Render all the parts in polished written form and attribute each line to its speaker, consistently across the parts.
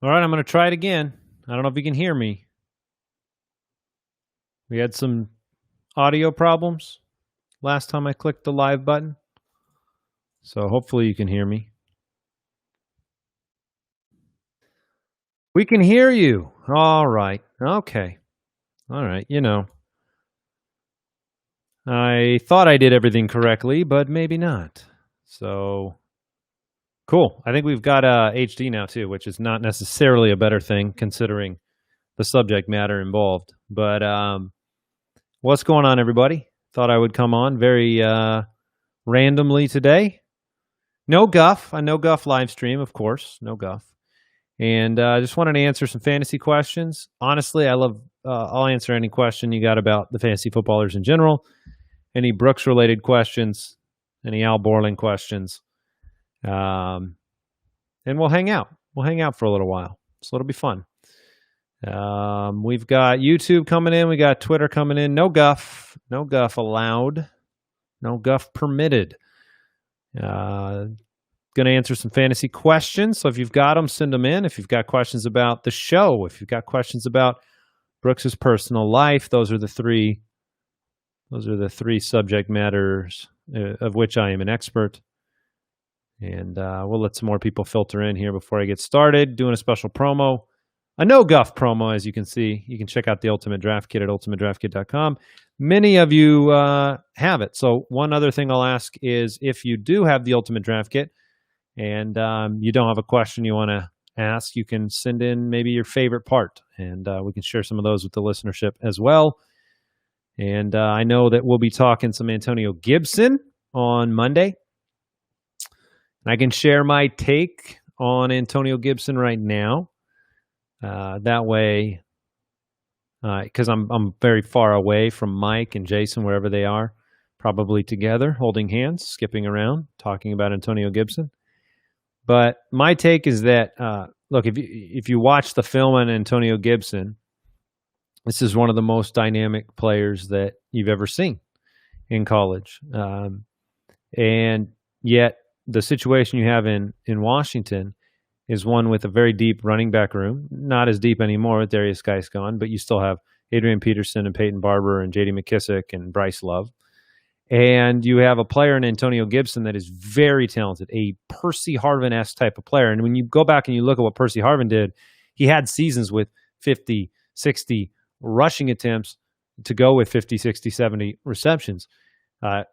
Speaker 1: All right, I'm going to try it again. I don't know if you can hear me. We had some audio problems last time I clicked the live button. So hopefully you can hear me. We can hear you. All right. Okay. All right. I thought I did everything correctly, but maybe not. So cool. I think we've got HD now too, which is not necessarily a better thing considering the subject matter involved. But what's going on, everybody? Thought I would come on very randomly today. No guff. A no guff live stream, of course. No guff. And I just wanted to answer some fantasy questions. Honestly, I'll answer any question you got about the fantasy footballers in general. Any Brooks-related questions, any Al Borland questions. And we'll hang out. We'll hang out for a little while. So it'll be fun. We've got YouTube coming in. We got Twitter coming in. No guff. No guff allowed. No guff permitted. Going to answer some fantasy questions. So if you've got them, send them in. If you've got questions about the show, if you've got questions about Brooks's personal life, those are the three subject matters of which I am an expert. And we'll let some more people filter in here before I get started. Doing a special promo, a no guff promo, as you can see. You can check out the Ultimate Draft Kit at ultimatedraftkit.com. Many of you have it. So one other thing I'll ask is if you do have the Ultimate Draft Kit and you don't have a question you want to ask, you can send in maybe your favorite part, and we can share some of those with the listenership as well. And I know that we'll be talking some Antonio Gibson on Monday. And I can share my take on Antonio Gibson right now. That way, because I'm very far away from Mike and Jason, wherever they are, probably together, holding hands, skipping around, talking about Antonio Gibson. But my take is that, look, if you watch the film on Antonio Gibson, this is one of the most dynamic players that you've ever seen in college. And yet the situation you have in Washington is one with a very deep running back room. Not as deep anymore with Darius Geis gone, but you still have Adrian Peterson and Peyton Barber and J.D. McKissick and Bryce Love. And you have a player in Antonio Gibson that is very talented, a Percy Harvin-esque type of player. And when you go back and you look at what Percy Harvin did, he had seasons with 50, 60 rushing attempts to go with 50, 60, 70 receptions.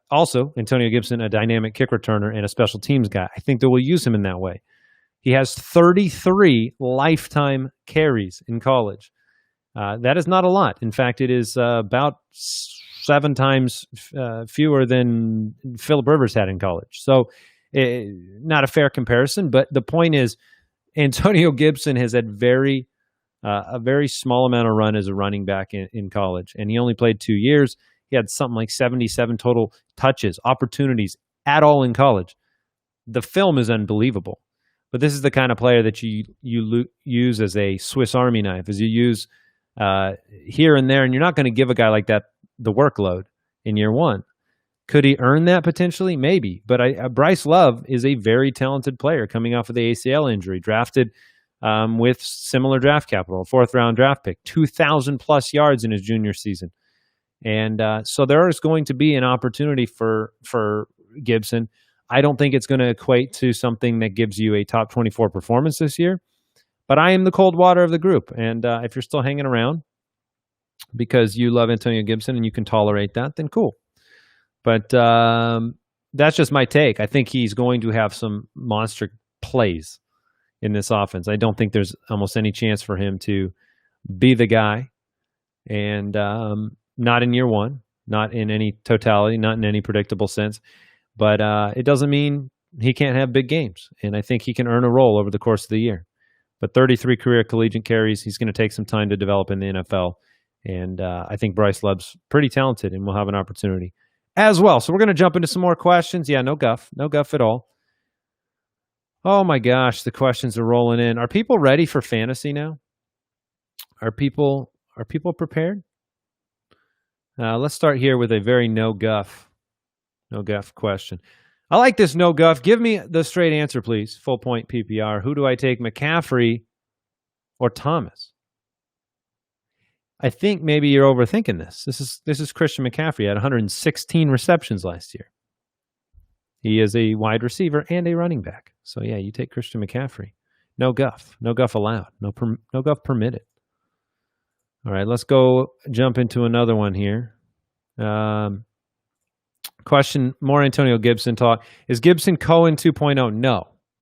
Speaker 1: Also, Antonio Gibson, a dynamic kick returner and a special teams guy. I think that we'll use him in that way. He has 33 lifetime carries in college. That is not a lot. In fact, it is about 7 times fewer than Phillip Rivers had in college. So not a fair comparison, but the point is Antonio Gibson has had a very small amount of run as a running back in college, and he only played 2 years. He had something like 77 total touches, opportunities at all in college. The film is unbelievable, but this is the kind of player that you use as a Swiss Army knife, as you use here and there, and you're not going to give a guy like that the workload in year one. Could he earn that potentially? Maybe, but Bryce Love is a very talented player coming off of the ACL injury, drafted with similar draft capital, a 4th-round draft pick, 2,000-plus yards in his junior season. And so there is going to be an opportunity for Gibson. I don't think it's going to equate to something that gives you a top 24 performance this year, but I am the cold water of the group. And if you're still hanging around because you love Antonio Gibson and you can tolerate that, then cool. But that's just my take. I think he's going to have some monster plays in this offense. I don't think there's almost any chance for him to be the guy, and not in year one, not in any totality, not in any predictable sense. But it doesn't mean he can't have big games, and I think he can earn a role over the course of the year. But 33 career collegiate carries, he's going to take some time to develop in the NFL, and I think Bryce Love's pretty talented and will have an opportunity as well. So we're going to jump into some more questions. Yeah, no guff at all. Oh my gosh, the questions are rolling in. Are people ready for fantasy now? Are people prepared? Let's start here with a very no guff question. I like this no guff. Give me the straight answer, please. Full point PPR. Who do I take, McCaffrey or Thomas. I think maybe you're overthinking this. This is Christian McCaffrey at 116 receptions last year. He is a wide receiver and a running back. So yeah, you take Christian McCaffrey. No guff allowed. No guff permitted. All right, let's go jump into another one here. Question, more Antonio Gibson talk. Is Gibson Cohen 2.0?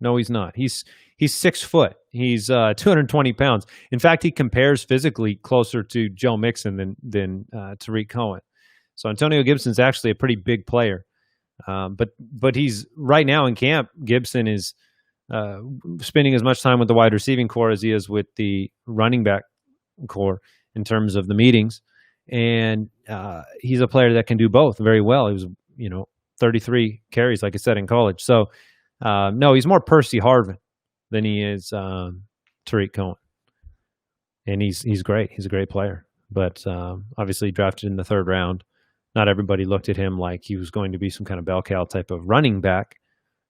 Speaker 1: No, he's not. He's 6 foot. He's 220 pounds. In fact, he compares physically closer to Joe Mixon than Tariq Cohen. So Antonio Gibson's actually a pretty big player. But he's right now in camp. Gibson is spending as much time with the wide receiving core as he is with the running back core in terms of the meetings. And he's a player that can do both very well. He was, 33 carries, like I said, in college. So, no, he's more Percy Harvin than he is Tariq Cohen. And he's great. He's a great player. But obviously drafted in the 3rd round. Not everybody looked at him like he was going to be some kind of bell cow type of running back.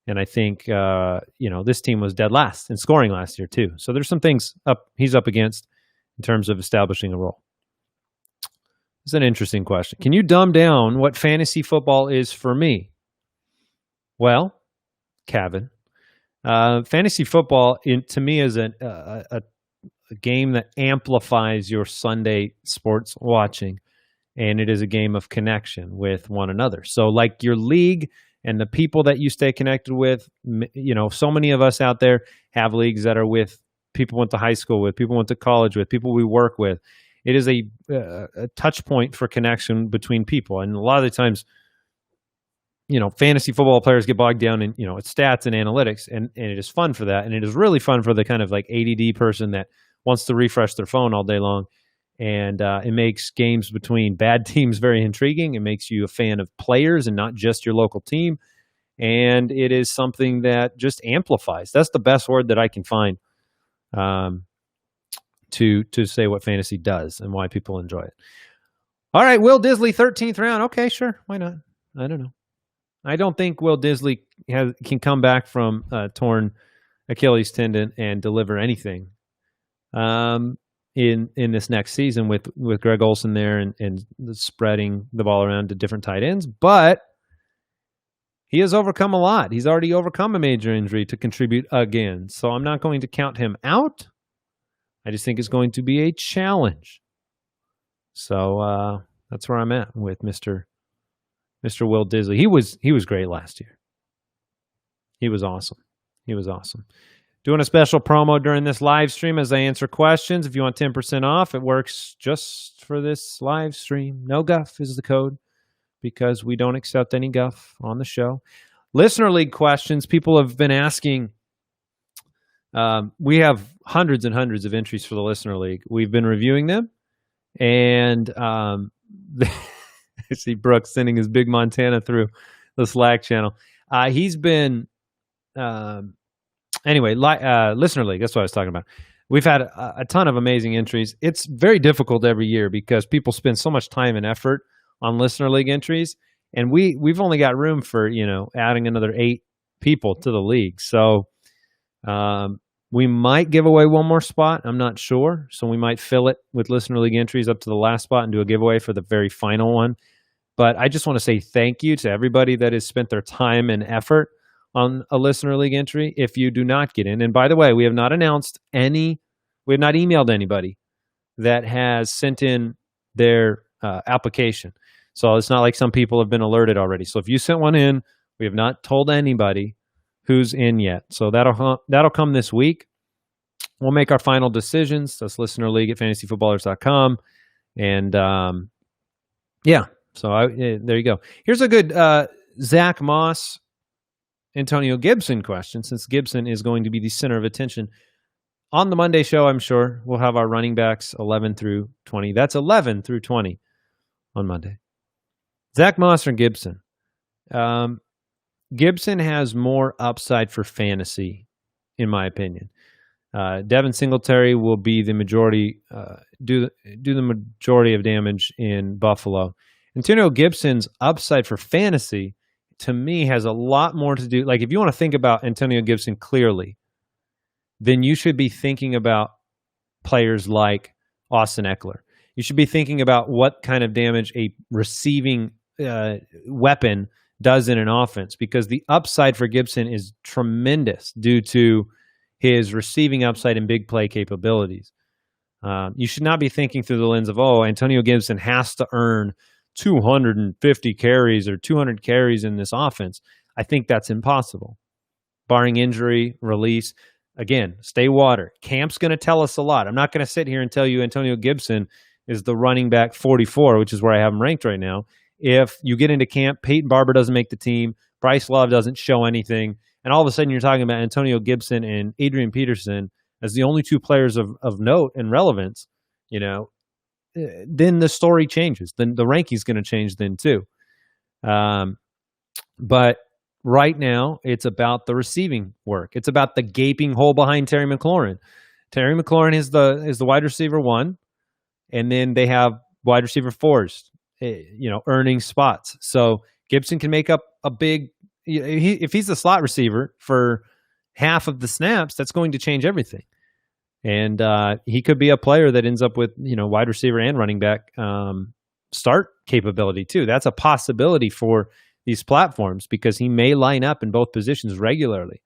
Speaker 1: And I think, this team was dead last in scoring last year too. So there's some things he's up against in terms of establishing a role. It's an interesting question. Can you dumb down what fantasy football is for me? Well, Kevin, fantasy football to me is a game that amplifies your Sunday sports watching, and it is a game of connection with one another. So like your league and the people that you stay connected with, so many of us out there have leagues that are with people we went to high school with, people we went to college with, people we work with. It is a touch point for connection between people. And a lot of the times, fantasy football players get bogged down in, it's stats and analytics, and it is fun for that. And it is really fun for the kind of like ADD person that wants to refresh their phone all day long. And it makes games between bad teams very intriguing. It makes you a fan of players and not just your local team. And it is something that just amplifies. That's the best word that I can find to say what fantasy does and why people enjoy it. All right, Will Disley, 13th round. Okay, sure. Why not? I don't know. I don't think Will Disley can come back from torn Achilles tendon and deliver anything in this next season with Greg Olsen there and spreading the ball around to different tight ends. But he has overcome a lot. He's already overcome a major injury to contribute again. So I'm not going to count him out. I just think it's going to be a challenge. So that's where I'm at with Mr. Will Disley. He was great last year. He was awesome. Doing a special promo during this live stream as I answer questions. If you want 10% off, it works just for this live stream. No guff is the code because we don't accept any guff on the show. Listener League questions. People have been asking. We have hundreds and hundreds of entries for the Listener League. We've been reviewing them. And I see Brooks sending his big Montana through the Slack channel. He's been... Anyway, Listener League, that's what I was talking about. We've had a ton of amazing entries. It's very difficult every year because people spend so much time and effort on Listener League entries, and we've only got room for, adding another 8 people to the league. So we might give away one more spot. I'm not sure. So we might fill it with Listener League entries up to the last spot and do a giveaway for the very final one. But I just want to say thank you to everybody that has spent their time and effort on a Listener League entry if you do not get in. And by the way, we have not emailed anybody that has sent in their application. So it's not like some people have been alerted already. So if you sent one in, we have not told anybody who's in yet. So that'll come this week. We'll make our final decisions. That's Listener League at fantasyfootballers.com. And yeah, so there you go. Here's a good Zach Moss, Antonio Gibson question, since Gibson is going to be the center of attention on the Monday show. I'm sure we'll have our running backs 11 through 20. That's 11 through 20 on Monday. Zach Moss or Gibson? Gibson has more upside for fantasy, in my opinion. Devin Singletary will be the majority, do the majority of damage in Buffalo. Antonio Gibson's upside for fantasy, to me, has a lot more to do. Like, if you want to think about Antonio Gibson clearly, then you should be thinking about players like Austin Eckler. You should be thinking about what kind of damage a receiving weapon does in an offense, because the upside for Gibson is tremendous due to his receiving upside and big play capabilities. You should not be thinking through the lens of, oh, Antonio Gibson has to earn 250 carries or 200 carries in this offense. I think that's impossible. Barring injury, release. Again, stay water. Camp's going to tell us a lot. I'm not going to sit here and tell you Antonio Gibson is the running back 44, which is where I have him ranked right now. If you get into camp, Peyton Barber doesn't make the team, Bryce Love doesn't show anything, and all of a sudden you're talking about Antonio Gibson and Adrian Peterson as the only two players of note and relevance, then the story changes. Then the ranking's going to change then too. But right now, it's about the receiving work. It's about the gaping hole behind Terry McLaurin. Terry McLaurin is the wide receiver 1, and then they have wide receiver 4s, earning spots. So Gibson can make up a big. If he's the slot receiver for half of the snaps, that's going to change everything. And he could be a player that ends up with wide receiver and running back start capability too. That's a possibility for these platforms because he may line up in both positions regularly.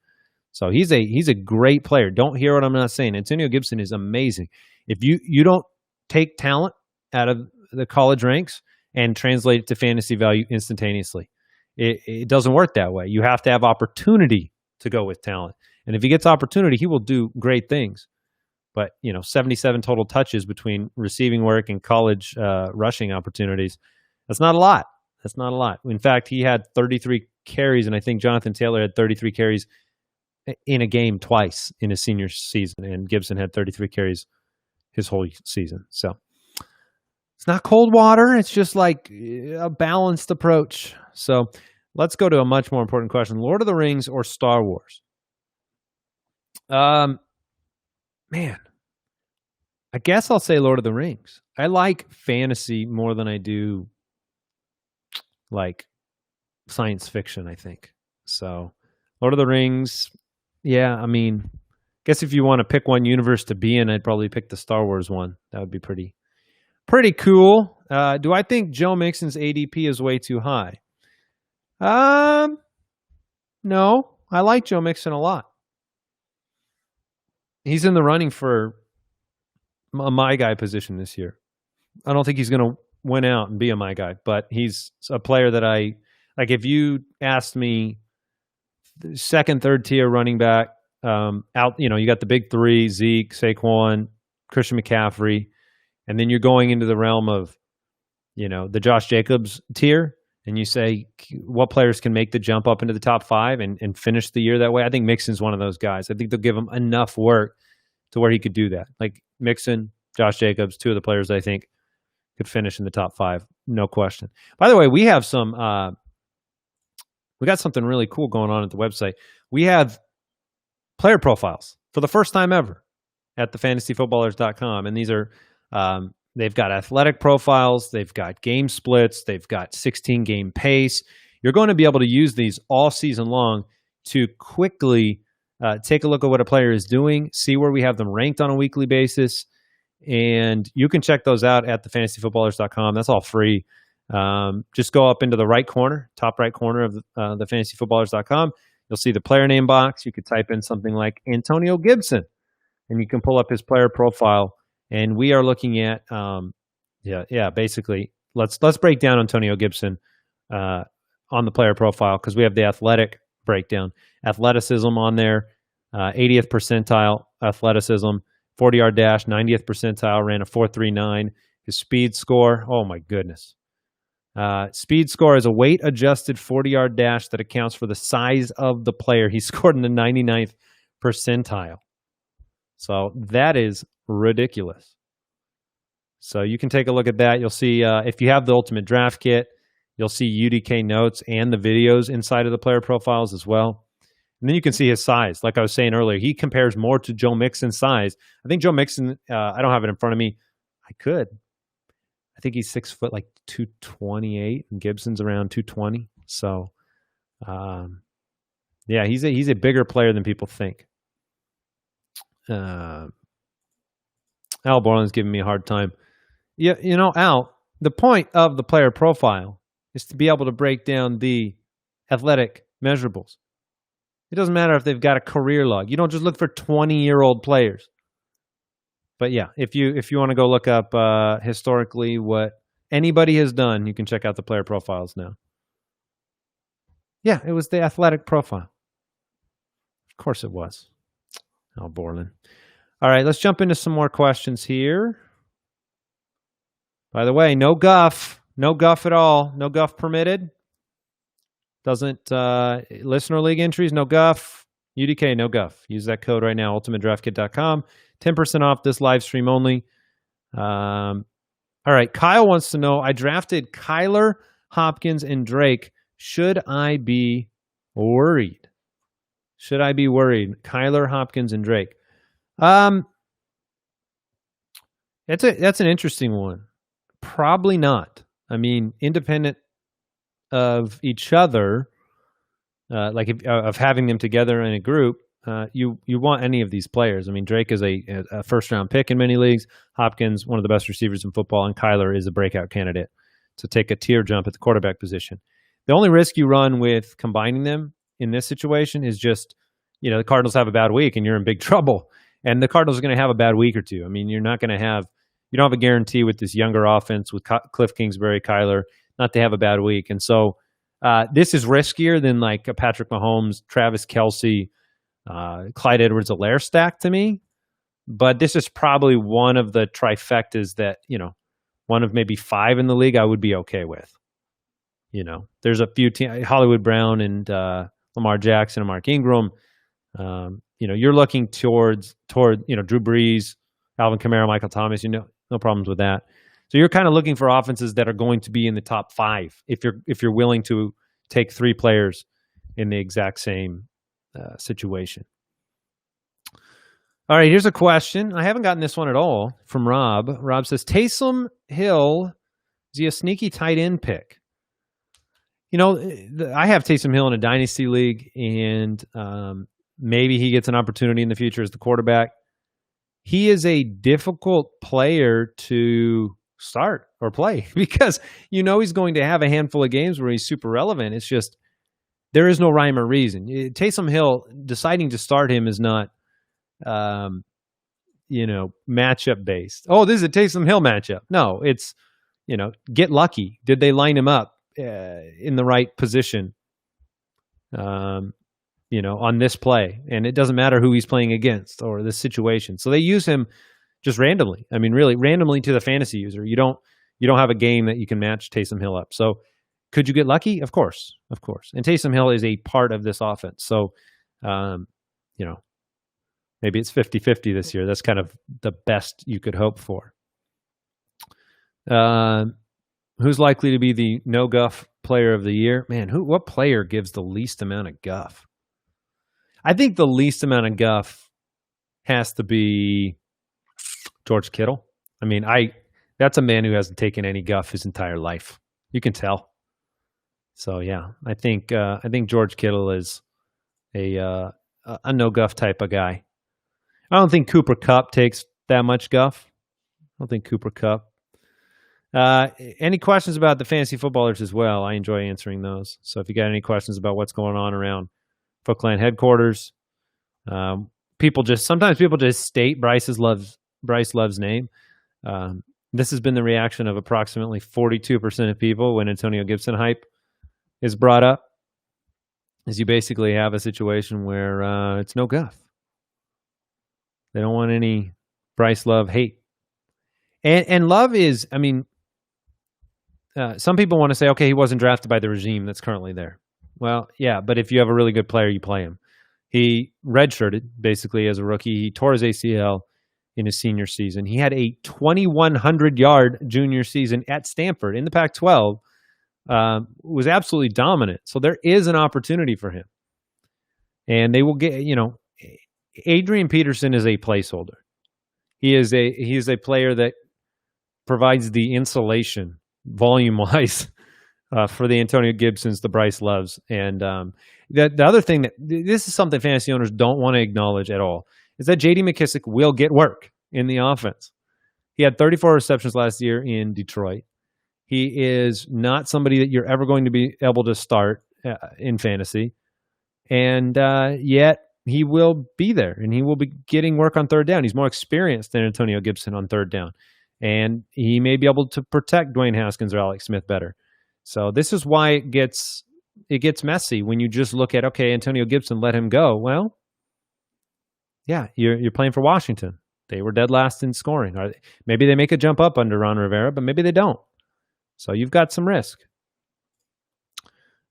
Speaker 1: So he's a great player. Don't hear what I'm not saying. Antonio Gibson is amazing. If you don't take talent out of the college ranks and translate it to fantasy value instantaneously, it doesn't work that way. You have to have opportunity to go with talent. And if he gets opportunity, he will do great things. But, 77 total touches between receiving work and college rushing opportunities, that's not a lot. That's not a lot. In fact, he had 33 carries, and I think Jonathan Taylor had 33 carries in a game twice in his senior season, and Gibson had 33 carries his whole season. So it's not cold water. It's just like a balanced approach. So let's go to a much more important question. Lord of the Rings or Star Wars? Man, I guess I'll say Lord of the Rings. I like fantasy more than I do like science fiction, I think. So Lord of the Rings, yeah, I mean, I guess if you want to pick one universe to be in, I'd probably pick the Star Wars one. That would be pretty cool. Do I think Joe Mixon's ADP is way too high? No, I like Joe Mixon a lot. He's in the running for a my guy position this year. I don't think he's going to win out and be a my guy, but he's a player that I like. If you asked me second, third tier running back out, you got the big three, Zeke, Saquon, Christian McCaffrey, and then you're going into the realm of, the Josh Jacobs tier, and you say what players can make the jump up into the top 5 and finish the year that way. I think Mixon's one of those guys. I think they'll give him enough work to where he could do that. Like Mixon, Josh Jacobs, two of the players I think could finish in the top 5, no question. By the way, we have we got something really cool going on at the website. We have player profiles for the first time ever at thefantasyfootballers.com, and these are they've got athletic profiles, they've got game splits, they've got 16 game pace. You're going to be able to use these all season long to quickly take a look at what a player is doing, see where we have them ranked on a weekly basis, and you can check those out at thefantasyfootballers.com. That's all free. Just go up into the right corner, top right corner of the fantasyfootballers.com. You'll see the player name box. You could type in something like Antonio Gibson, and you can pull up his player profile. And we are looking at, basically, let's break down Antonio Gibson on the player profile because we have the athletic breakdown. Athleticism on there, 80th percentile athleticism, 40-yard dash, 90th percentile, ran a 4.39. His speed score, oh my goodness. Speed score is a weight-adjusted 40-yard dash that accounts for the size of the player. He scored in the 99th percentile. So that is ridiculous. So you can take a look at that. You'll see if you have the Ultimate Draft Kit, you'll see UDK notes and the videos inside of the player profiles as well. And then you can see his size. Like I was saying earlier, he compares more to Joe Mixon's size. I think Joe Mixon, I don't have it in front of me. I could. I think he's 6 foot, like 228, and Gibson's around 220. So, he's a bigger player than people think. Al Borland's giving me a hard time. Yeah, Al, the point of the player profile is to be able to break down the athletic measurables. It doesn't matter if they've got a career log. You don't just look for 20-year-old players. But yeah, if you want to go look up historically what anybody has done, you can check out the player profiles now. Yeah, it was the athletic profile. Of course it was. Al Borland. All right, let's jump into some more questions here. By the way, no guff. No guff at all. No guff permitted. Doesn't listener league entries, no guff. UDK, no guff. Use that code right now, ultimatedraftkit.com. 10% off this live stream only. All right, Kyle wants to know, I drafted Kyler, Hopkins, and Drake. Should I be worried? Should I be worried? Kyler, Hopkins, and Drake. That's an interesting one. Probably not. I mean, independent of each other, of having them together in a group, you want any of these players. I mean, Drake is a first-round pick in many leagues. Hopkins, one of the best receivers in football, and Kyler is a breakout candidate to take a tier jump at the quarterback position. The only risk you run with combining them in this situation is just, the Cardinals have a bad week and you're in big trouble. And the Cardinals are going to have a bad week or two. I mean, you don't have a guarantee with this younger offense with Cliff Kingsbury, Kyler, not to have a bad week. And so this is riskier than like a Patrick Mahomes, Travis Kelce, Clyde Edwards-Helaire stack to me. But this is probably one of the trifectas that, one of maybe 5 in the league I would be okay with. There's a few teams, Hollywood Brown and Lamar Jackson and Mark Ingram. You're looking toward Drew Brees, Alvin Kamara, Michael Thomas. No problems with that. So you're kind of looking for offenses that are going to be in the top 5 if you're willing to take 3 players in the exact same situation. All right, here's a question. I haven't gotten this one at all from Rob. Rob says, Taysom Hill, is he a sneaky tight end pick? I have Taysom Hill in a dynasty league, and maybe he gets an opportunity in the future as the quarterback. He is a difficult player to start or play because he's going to have a handful of games where he's super relevant. It's just there is no rhyme or reason. Taysom Hill, deciding to start him is not, matchup based. Oh, this is a Taysom Hill matchup. No, it's, get lucky. Did they line him up in the right position? On this play, and it doesn't matter who he's playing against or the situation. So they use him just randomly. I mean, really randomly to the fantasy user. You don't have a game that you can match Taysom Hill up. So could you get lucky? Of course. And Taysom Hill is a part of this offense. So, maybe it's 50-50 this year. That's kind of the best you could hope for. Who's likely to be the no guff player of the year? Man, what player gives the least amount of guff? I think the least amount of guff has to be George Kittle. I mean, that's a man who hasn't taken any guff his entire life. You can tell. So yeah, I think George Kittle is a no guff type of guy. I don't think Cooper Kupp takes that much guff. I don't think Cooper Kupp. Any questions about the fantasy footballers as well? I enjoy answering those. So if you got any questions about what's going on around Foot Clan headquarters, sometimes people just state Bryce Love's name. This has been the reaction of approximately 42% of people when Antonio Gibson hype is brought up. Is you basically have a situation where it's no guff. They don't want any Bryce Love hate. And Love is, I mean, some people want to say, okay, he wasn't drafted by the regime that's currently there. Well, yeah, but if you have a really good player, you play him. He redshirted basically as a rookie. He tore his ACL in his senior season. He had a 2,100-yard junior season at Stanford in the Pac-12. Was absolutely dominant. So there is an opportunity for him. And they will get, Adrian Peterson is a placeholder. He is a player that provides the insulation volume-wise for the Antonio Gibsons, the Bryce Loves. And the other thing this is something fantasy owners don't want to acknowledge at all, is that J.D. McKissic will get work in the offense. He had 34 receptions last year in Detroit. He is not somebody that you're ever going to be able to start in fantasy. And yet he will be there, and he will be getting work on third down. He's more experienced than Antonio Gibson on third down. And he may be able to protect Dwayne Haskins or Alex Smith better. So this is why it gets messy when you just look at, okay, Antonio Gibson, let him go. Well, yeah, you're playing for Washington. They were dead last in scoring. Maybe they make a jump up under Ron Rivera, but maybe they don't. So you've got some risk.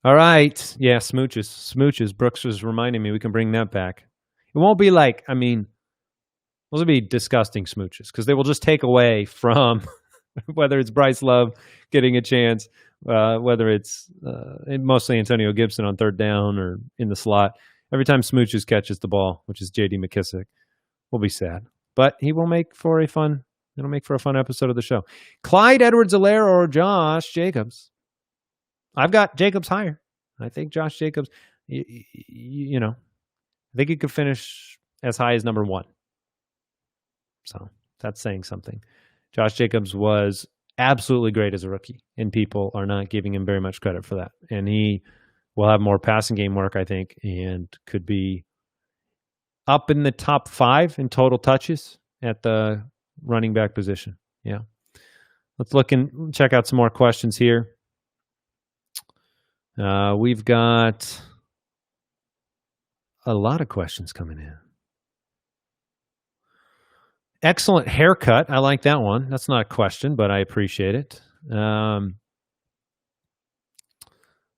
Speaker 1: All right. Yeah, smooches. Smooches. Brooks was reminding me we can bring that back. It won't be like, I mean, those will be disgusting smooches because they will just take away from whether it's Bryce Love getting a chance, whether it's mostly Antonio Gibson on third down or in the slot. Every time Smooches catches the ball, which is J.D. McKissick, we'll be sad. But he will make for a fun episode of the show. Clyde Edwards-Helaire or Josh Jacobs? I've got Jacobs higher. I think Josh Jacobs, you know, I think he could finish as high as number 1. So that's saying something. Josh Jacobs was absolutely great as a rookie, and people are not giving him very much credit for that. And he will have more passing game work, I think, and could be up in the top 5 in total touches at the running back position. Yeah. Let's look and check out some more questions here. We've got a lot of questions coming in. Excellent haircut. I like that one. That's not a question, but I appreciate it.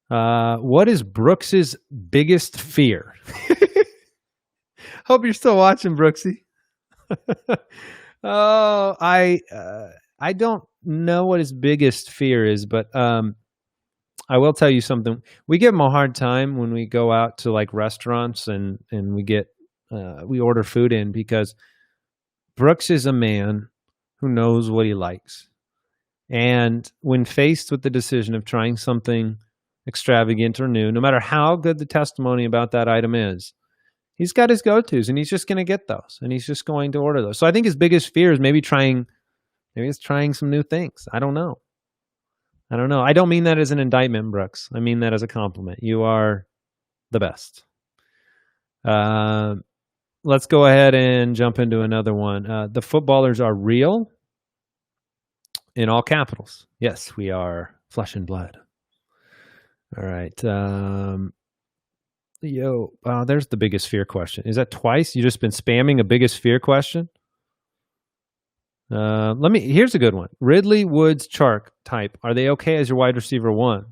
Speaker 1: What is Brooks's biggest fear? Hope you're still watching, Brooksy. Oh, I don't know what his biggest fear is, but I will tell you something. We give him a hard time when we go out to like restaurants and we order food in because Brooks is a man who knows what he likes. And when faced with the decision of trying something extravagant or new, no matter how good the testimony about that item is, he's got his go-tos and he's just going to get those and he's just going to order those. So I think his biggest fear is maybe he's trying some new things. I don't know. I don't mean that as an indictment, Brooks. I mean that as a compliment. You are the best. Let's go ahead and jump into another one. The footballers are real in all capitals. Yes, we are flesh and blood. All right. There's the biggest fear question. Is that twice? You've just been spamming a biggest fear question? Here's a good one. Ridley, Woods, Chark type. Are they okay as your wide receiver 1?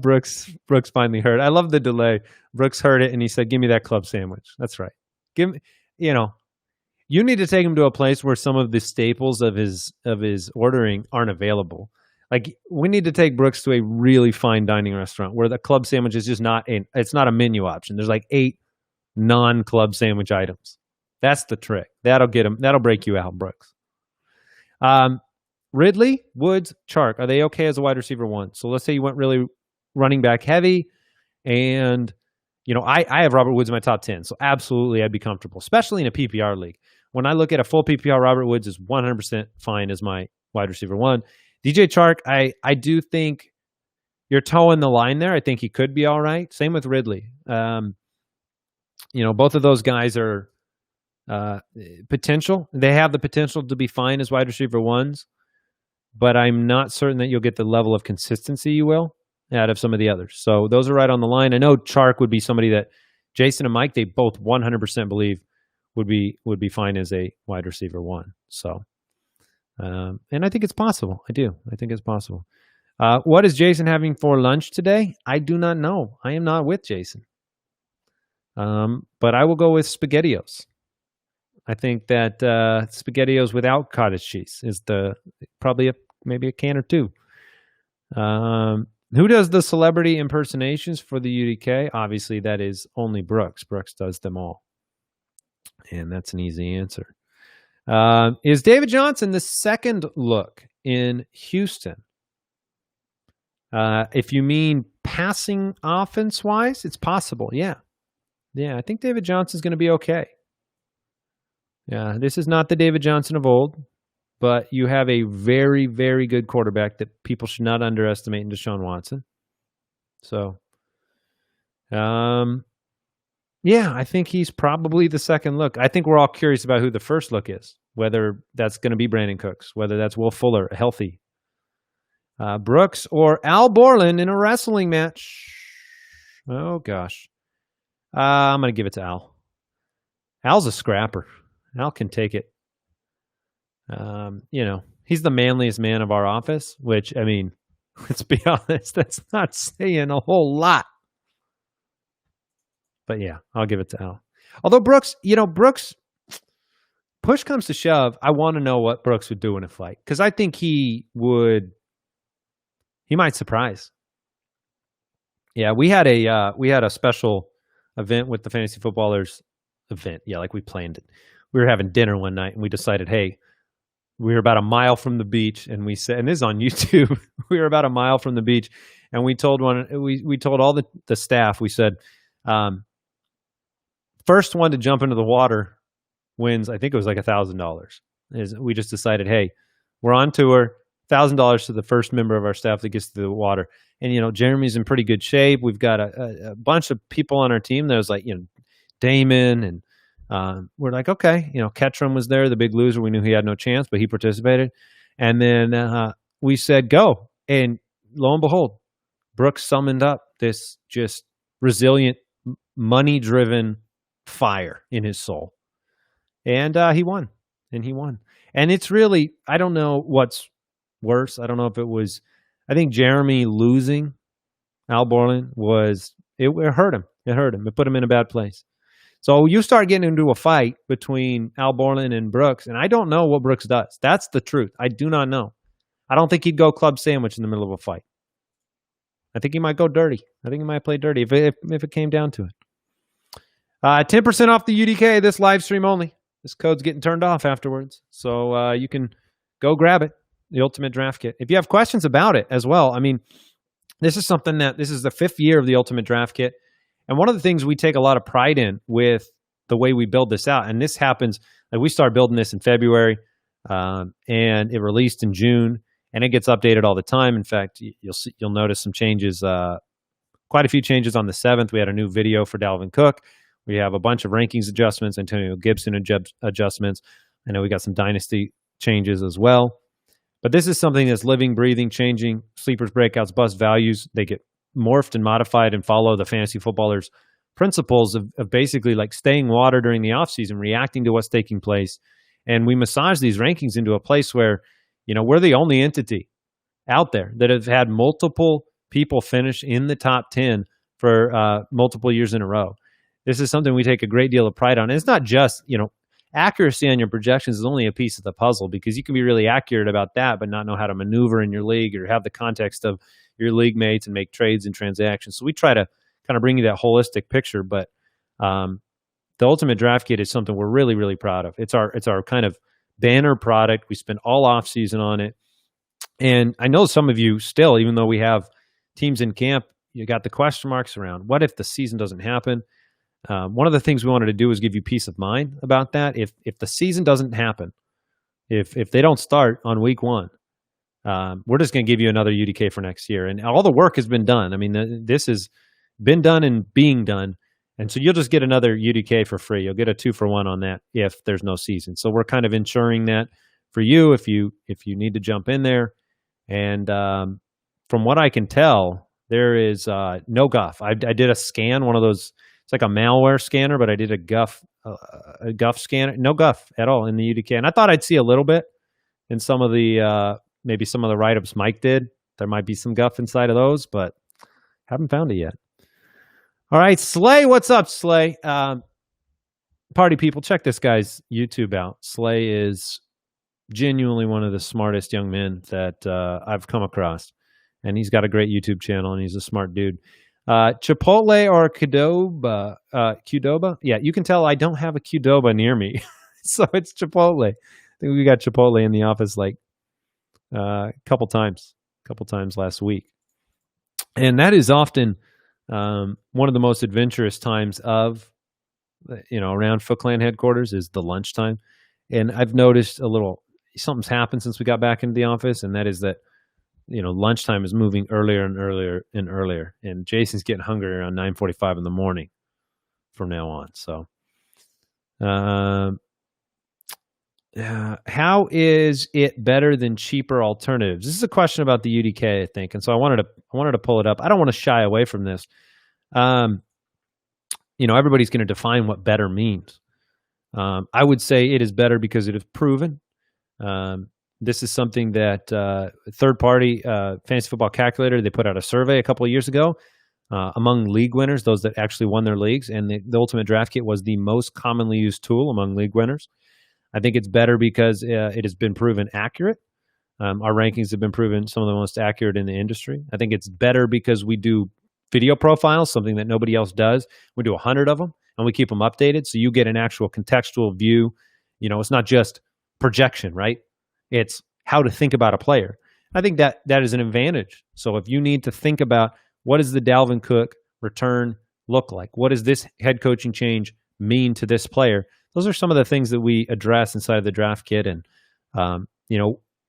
Speaker 1: Brooks finally heard. I love the delay. Brooks heard it and he said, "Give me that club sandwich." That's right. You need to take him to a place where some of the staples of his ordering aren't available. Like we need to take Brooks to a really fine dining restaurant where the club sandwich is just it's not a menu option. There's like 8 non-club sandwich items. That's the trick. That'll get him. That'll break you out, Brooks. Ridley, Woods, Chark. Are they okay as a wide receiver 1? So let's say you went really running back heavy, and I have Robert Woods in my top 10. So absolutely, I'd be comfortable, especially in a PPR league. When I look at a full PPR, Robert Woods is 100% fine as my wide receiver 1. DJ Chark, I do think you're towing the line there. I think he could be all right. Same with Ridley. Both of those guys are potential. They have the potential to be fine as wide receiver 1s, but I'm not certain that you'll get the level of consistency you will out of some of the others. So those are right on the line. I know Chark would be somebody that Jason and Mike, they both 100% believe would be fine as a wide receiver 1. So, and I think it's possible. I do. I think it's possible. What is Jason having for lunch today? I do not know. I am not with Jason. But I will go with SpaghettiOs. I think that SpaghettiOs without cottage cheese is maybe a can or 2. Who does the celebrity impersonations for the UDK? Obviously, that is only Brooks. Brooks does them all. And that's an easy answer. Is David Johnson the second look in Houston? If you mean passing offense-wise, it's possible. Yeah. Yeah, I think David Johnson's going to be okay. Yeah, this is not the David Johnson of old, but you have a very, very good quarterback that people should not underestimate in Deshaun Watson. So, yeah, I think he's probably the second look. I think we're all curious about who the first look is, whether that's going to be Brandon Cooks, whether that's Will Fuller, healthy, Brooks, or Al Borland in a wrestling match. Oh, gosh. I'm going to give it to Al. Al's a scrapper. Al can take it. He's the manliest man of our office, which, I mean, let's be honest, that's not saying a whole lot. But yeah, I'll give it to Al. Although Brooks, push comes to shove, I want to know what Brooks would do in a fight. Because I think he might surprise. Yeah, we had a special event with the Fantasy Footballers event. Yeah, like we planned it. We were having dinner one night and we decided, hey, we were about a mile from the beach, and we said, and this is on YouTube. We were about a mile from the beach, and we told all the staff. We said, first one to jump into the water wins. I think it was like $1,000. We just decided, hey, we're on tour. $1,000 to the first member of our staff that gets to the water. And Jeremy's in pretty good shape. We've got a bunch of people on our team. There was like Damon, and we're like, okay, Ketchum was there, the big loser. We knew he had no chance, but he participated. And then we said, go. And lo and behold, Brooks summoned up this just resilient, money-driven fire in his soul. And he won. And it's really, I don't know what's worse. I don't know if it was, I think Jeremy losing Al Borland it hurt him. It hurt him. It put him in a bad place. So you start getting into a fight between Al Borland and Brooks, and I don't know what Brooks does. That's the truth. I do not know. I don't think he'd go club sandwich in the middle of a fight. I think he might go dirty. I think he might play dirty if it came down to it. 10% off the UDK, this live stream only. This code's getting turned off afterwards. So you can go grab it, the Ultimate Draft Kit. If you have questions about it as well, I mean, this is the 5th year of the Ultimate Draft Kit. And one of the things we take a lot of pride in with the way we build this out, and this happens, like we started building this in February, and it released in June, and it gets updated all the time. In fact, you'll notice some changes, quite a few changes on the 7th. We had a new video for Dalvin Cook. We have a bunch of rankings adjustments, Antonio Gibson adjustments. I know we got some dynasty changes as well. But this is something that's living, breathing, changing. Sleepers, breakouts, bust values. They get morphed and modified and follow the Fantasy Footballers principles of basically like staying water during the offseason, reacting to what's taking place. And we massage these rankings into a place where, we're the only entity out there that have had multiple people finish in the top 10 for multiple years in a row. This is something we take a great deal of pride on. And it's not just, accuracy on your projections is only a piece of the puzzle, because you can be really accurate about that, but not know how to maneuver in your league or have the context of your league mates and make trades and transactions. So we try to kind of bring you that holistic picture. But the Ultimate Draft Kit is something we're really, really proud of. It's our kind of banner product. We spend all off season on it. And I know some of you still, even though we have teams in camp, you got the question marks around what if the season doesn't happen. One of the things we wanted to do was give you peace of mind about that. If the season doesn't happen, if they don't start on week 1, we're just going to give you another UDK for next year. And all the work has been done. I mean, this has been done and being done. And so you'll just get another UDK for free. You'll get a 2-for-1 on that if there's no season. So we're kind of ensuring that for you if you need to jump in there. And from what I can tell, there is no guff. I did a scan, one of those. It's like a malware scanner, but I did a guff scanner. No guff at all in the UDK. And I thought I'd see a little bit in some of the maybe some of the write-ups Mike did. There might be some guff inside of those, but haven't found it yet. All right, Slay, what's up, Slay? Party people, check this guy's YouTube out. Slay is genuinely one of the smartest young men that I've come across. And he's got a great YouTube channel, and he's a smart dude. Chipotle or Qdoba? Qdoba? Yeah, you can tell I don't have a Qdoba near me. So it's Chipotle. I think we got Chipotle in the office like a couple times last week. And that is often one of the most adventurous times of around Foot Clan headquarters is the lunchtime. And I've noticed something's happened since we got back into the office, and that is that, lunchtime is moving earlier and earlier and earlier. And Jason's getting hungry around 9:45 in the morning from now on. So, how is it better than cheaper alternatives? This is a question about the UDK, I think. And so I wanted to pull it up. I don't want to shy away from this. Everybody's going to define what better means. I would say it is better because it is proven. This is something that third-party fantasy football calculator, they put out a survey a couple of years ago among league winners, those that actually won their leagues, and the Ultimate Draft Kit was the most commonly used tool among league winners. I think it's better because it has been proven accurate. Our rankings have been proven some of the most accurate in the industry. I think it's better because we do video profiles, something that nobody else does. We do 100 of them, and we keep them updated, so you get an actual contextual view. It's not just projection, right? It's how to think about a player. I think that is an advantage. So if you need to think about what does the Dalvin Cook return look like? What does this head coaching change mean to this player? Those are some of the things that we address inside of the draft kit. And,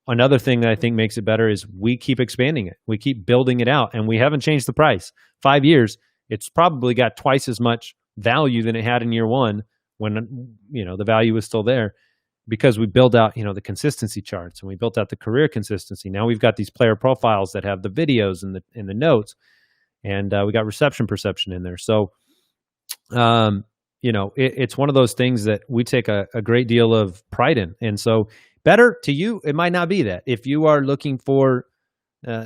Speaker 1: another thing that I think makes it better is we keep expanding it. We keep building it out, and we haven't changed the price. 5 years, it's probably got twice as much value than it had in year one when, the value was still there, because we built out, the consistency charts, and we built out the career consistency. Now we've got these player profiles that have the videos and the notes, and we got reception perception in there. So, it's one of those things that we take a great deal of pride in. And so better to you, it might not be that. If you are looking for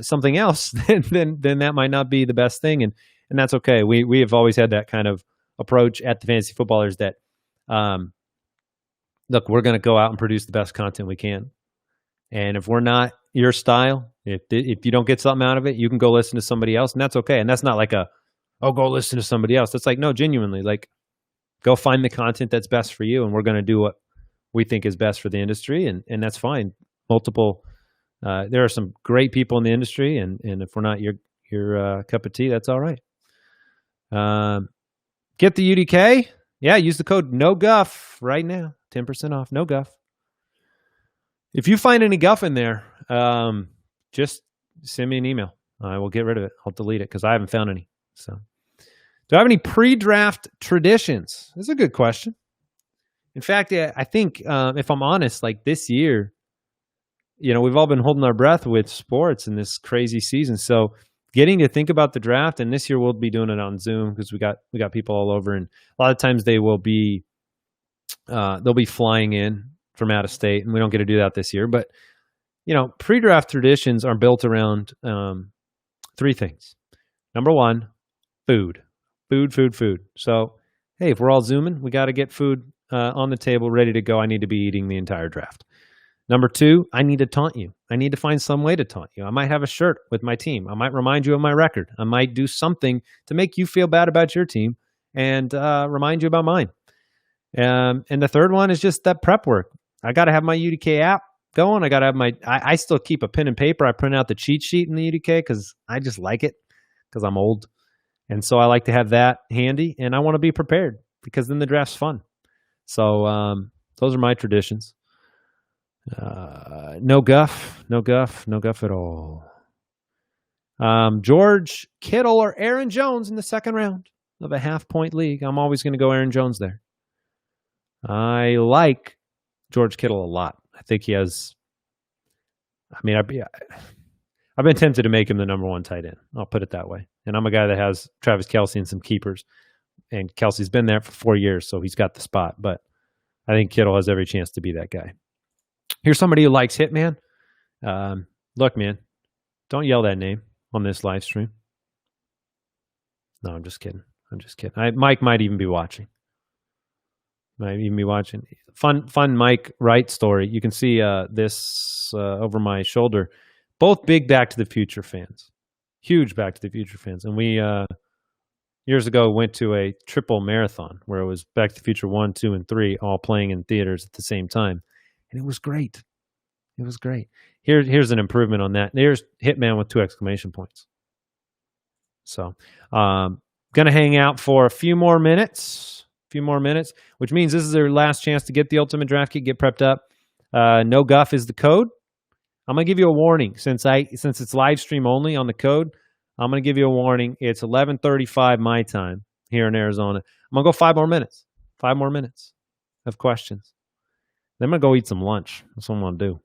Speaker 1: something else, then that might not be the best thing. And that's okay. We have always had that kind of approach at the Fantasy Footballers that, look, we're going to go out and produce the best content we can. And if we're not your style, if you don't get something out of it, you can go listen to somebody else, and that's okay. And that's not like go listen to somebody else. That's like, no, genuinely, like, go find the content that's best for you, and we're going to do what we think is best for the industry, and that's fine. There are some great people in the industry, and if we're not your cup of tea, that's all right. Get the UDK. Yeah, use the code NOGUF right now. 10% off, no guff. If you find any guff in there, just send me an email. I will get rid of it. I'll delete it because I haven't found any. So, do I have any pre-draft traditions? That's a good question. In fact, I think if I'm honest, like this year, we've all been holding our breath with sports in this crazy season. So getting to think about the draft, and this year we'll be doing it on Zoom because we got people all over, and a lot of times they'll be flying in from out of state, and we don't get to do that this year. But pre-draft traditions are built around three things. Number one, food. So, hey, if we're all Zooming, we got to get food on the table, ready to go. I need to be eating the entire draft. Number two, I need to taunt you. I need to find some way to taunt you. I might have a shirt with my team. I might remind you of my record. I might do something to make you feel bad about your team and remind you about mine. And the third one is just that prep work. I got to have my UDK app going. I got to have I still keep a pen and paper. I print out the cheat sheet in the UDK because I just like it because I'm old. And so I like to have that handy, and I want to be prepared because then the draft's fun. So those are my traditions. No guff at all. George Kittle or Aaron Jones in the second round of a half-point league. I'm always going to go Aaron Jones there. I like George Kittle a lot. I think he has. I've been tempted to make him the number one tight end. I'll put it that way. And I'm a guy that has Travis Kelce and some keepers. And Kelsey's been there for 4 years, so he's got the spot. But I think Kittle has every chance to be that guy. Here's somebody who likes Hitman. Look, man, don't yell that name on this live stream. No, I'm just kidding. Mike might even be watching. Fun Mike Wright story. You can see this over my shoulder. Both big Back to the Future fans. Huge Back to the Future fans. And we, years ago, went to a triple marathon where it was Back to the Future 1, 2, and 3 all playing in theaters at the same time. And it was great. Here's an improvement on that. There's Hitman with 2 exclamation points. So, going to hang out for a few more minutes. few more minutes, which means this is their last chance to get the ultimate draft kit, get prepped up. No guff is the code. I'm going to give you a warning since it's live stream only on the code. I'm going to give you a warning. It's 11:35 my time here in Arizona. I'm going to go 5 more minutes. 5 more minutes of questions. Then I'm going to go eat some lunch. That's what I'm going to do.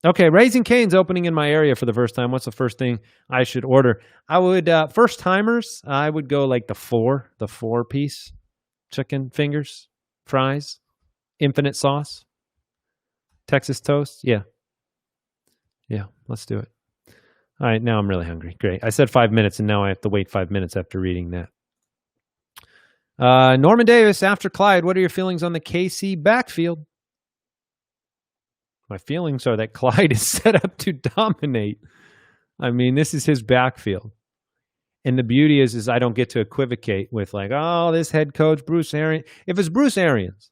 Speaker 1: Okay, Raising Cane's opening in my area for the first time. What's the first thing I should order? I would, first timers, I would go like the 4-piece chicken fingers, fries, infinite sauce, Texas toast. Yeah, let's do it. All right, now I'm really hungry. Great. I said 5 minutes, and now I have to wait 5 minutes after reading that. Norman Davis, after Clyde, what are your feelings on the KC backfield? My feelings are that Clyde is set up to dominate. I mean, this is his backfield. And the beauty is I don't get to equivocate with like, oh, this head coach, Bruce Arians. If it's Bruce Arians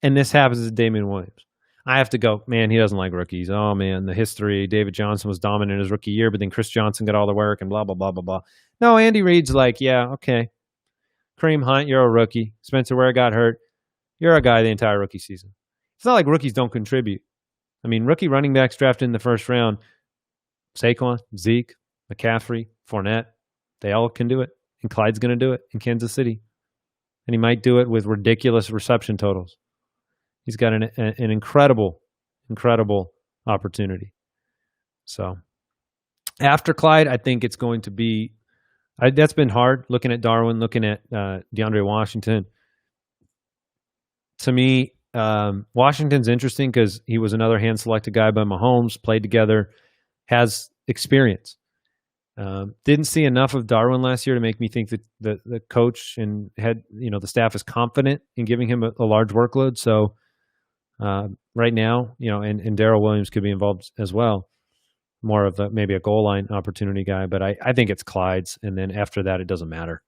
Speaker 1: and this happens to Damian Williams, I have to go, man, he doesn't like rookies. Oh, man, the history. David Johnson was dominant his rookie year, but then Chris Johnson got all the work and blah, blah, blah, blah, blah. No, Andy Reid's like, yeah, okay. Kareem Hunt, you're a rookie. Spencer Ware got hurt. You're a guy the entire rookie season. It's not like rookies don't contribute. I mean, rookie running backs drafted in the first round, Saquon, Zeke, McCaffrey, Fournette, they all can do it. And Clyde's going to do it in Kansas City. And he might do it with ridiculous reception totals. He's got an incredible opportunity. So after Clyde, I think it's going to be that's been hard, looking at Darwin, looking at DeAndre Washington. To me, Washington's interesting because he was another hand-selected guy by Mahomes, played together, has experience. Didn't see enough of Darwin last year to make me think that the coach and the staff is confident in giving him a large workload. So right now, and Darrell Williams could be involved as well. More of maybe a goal line opportunity guy, but I think it's Clyde's, and then after that, it doesn't matter.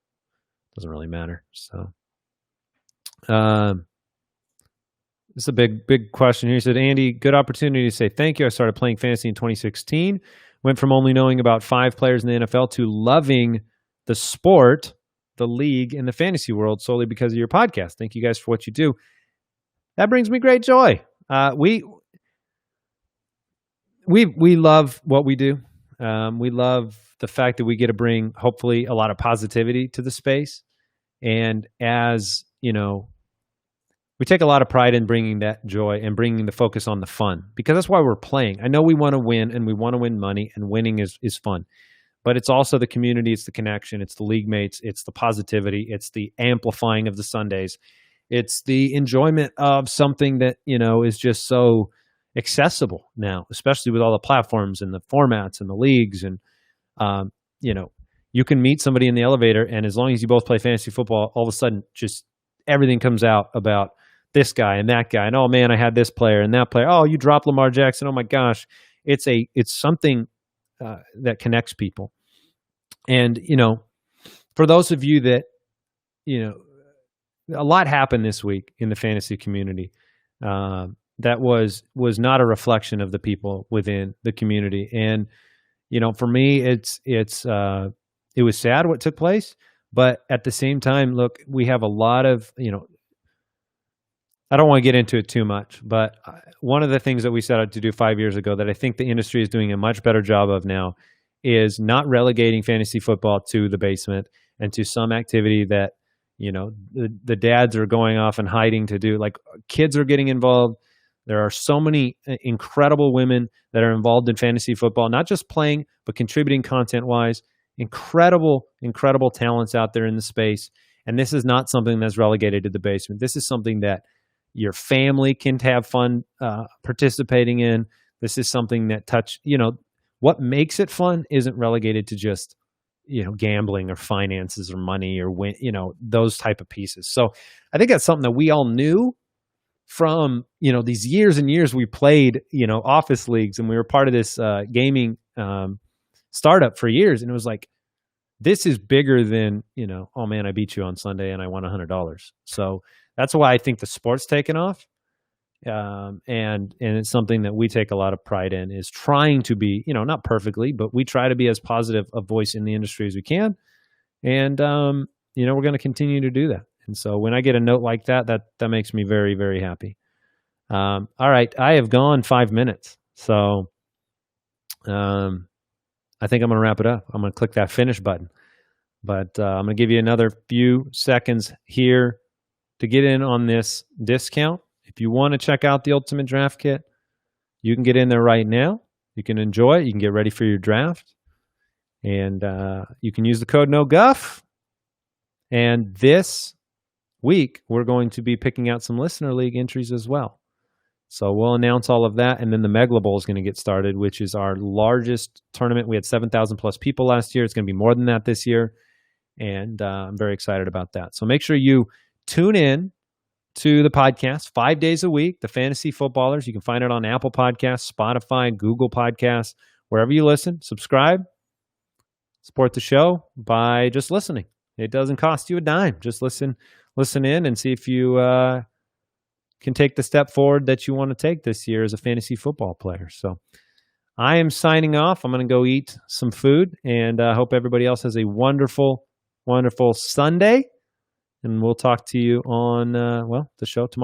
Speaker 1: Doesn't really matter. So, this is a big question here. He said, Andy, good opportunity to say thank you. I started playing fantasy in 2016. Went from only knowing about 5 players in the NFL to loving the sport, the league, and the fantasy world solely because of your podcast. Thank you guys for what you do. That brings me great joy. We love what we do. We love the fact that we get to bring, hopefully, a lot of positivity to the space. And as, we take a lot of pride in bringing that joy and bringing the focus on the fun, because that's why we're playing. I know we want to win and we want to win money, and winning is fun. But it's also the community, it's the connection, it's the league mates, it's the positivity, it's the amplifying of the Sundays. It's the enjoyment of something that, is just so accessible now, especially with all the platforms and the formats and the leagues. And, you can meet somebody in the elevator, and as long as you both play fantasy football, all of a sudden just everything comes out about this guy and that guy. And, oh, man, I had this player and that player. Oh, you dropped Lamar Jackson. Oh, my gosh. It's something that connects people. And, for those of you that, a lot happened this week in the fantasy community that was not a reflection of the people within the community. And, for me, it was sad what took place, but at the same time, look, we have a lot of, I don't want to get into it too much, but one of the things that we set out to do 5 years ago that I think the industry is doing a much better job of now is not relegating fantasy football to the basement and to some activity that, the dads are going off and hiding to do. Like, kids are getting involved. There are so many incredible women that are involved in fantasy football, not just playing, but contributing content-wise. Incredible talents out there in the space. And this is not something that's relegated to the basement. This is something that your family can have fun participating in. This is something that what makes it fun isn't relegated to just, gambling or finances or money or those type of pieces. So I think that's something that we all knew from, these years and years we played, office leagues, and we were part of this gaming startup for years. And it was like, this is bigger than, oh man, I beat you on Sunday and I won $100. So that's why I think the sport's taken off. And it's something that we take a lot of pride in, is trying to be, not perfectly, but we try to be as positive a voice in the industry as we can. And, we're going to continue to do that. And so when I get a note like that, that makes me very, very happy. All right, I have gone 5 minutes, so I think I'm going to wrap it up. I'm going to click that finish button, but I'm going to give you another few seconds here to get in on this discount. If you want to check out the Ultimate Draft Kit, you can get in there right now. You can enjoy it. You can get ready for your draft, and you can use the code NOGUF. And this week, we're going to be picking out some Listener League entries as well. So we'll announce all of that, and then the Megla Bowl is going to get started, which is our largest tournament. We had 7,000 plus people last year. It's going to be more than that this year, and I'm very excited about that. So make sure you tune in to the podcast 5 days a week, The Fantasy Footballers. You can find it on Apple Podcasts, Spotify, Google Podcasts, wherever you listen. Subscribe. Support the show by just listening. It doesn't cost you a dime. Just listen in and see if you can take the step forward that you want to take this year as a fantasy football player. So I am signing off. I'm going to go eat some food, and I hope everybody else has a wonderful, wonderful Sunday. And we'll talk to you on, the show tomorrow.